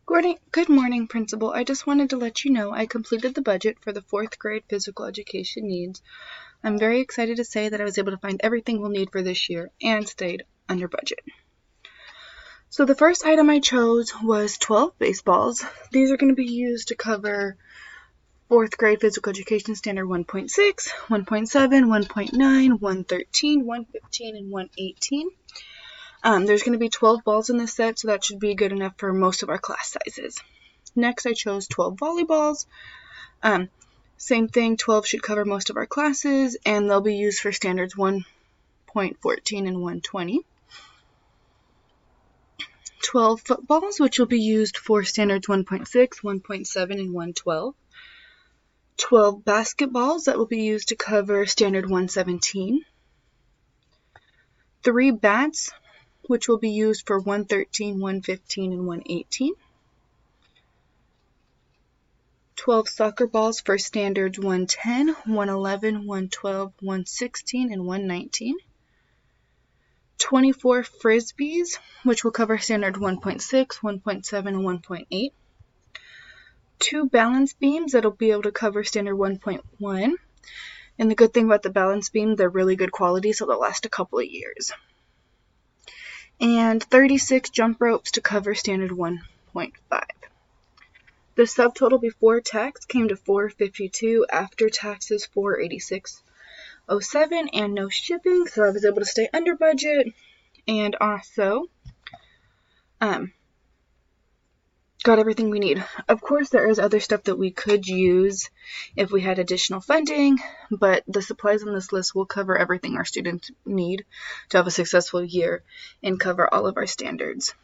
Good morning, Principal. I just wanted to let you know I completed the budget for the 4th grade physical education needs. I'm very excited to say that I was able to find everything we'll need for this year and stayed under budget. So the first item I chose was 12 baseballs. These are going to be used to cover 4th grade physical education standard 1.6, 1.7, 1.9, 113, 115, and 118. There's going to be 12 balls in this set, so that should be good enough for most of our class sizes. Next, I chose 12 volleyballs. Same thing, 12 should cover most of our classes, and they'll be used for standards 1.14 and 120. 12 footballs, which will be used for standards 1.6, 1.7, and 112. 12 basketballs that will be used to cover standard 117. 3 bats, which will be used for 113, 115, and 118. 12 soccer balls for standards 110, 111, 112, 116, and 119. 24 frisbees, which will cover standard 1.6, 1.7, and 1.8. 2 balance beams that'll be able to cover standard 1.1. And the good thing about the balance beam, they're really good quality, so they'll last a couple of years. And 36 jump ropes to cover standard 1.5. The subtotal before tax came to $452, after taxes $486.07, and no shipping, so I was able to stay under budget, and also got everything we need. Of course, there is other stuff that we could use if we had additional funding, but the supplies on this list will cover everything our students need to have a successful year and cover all of our standards.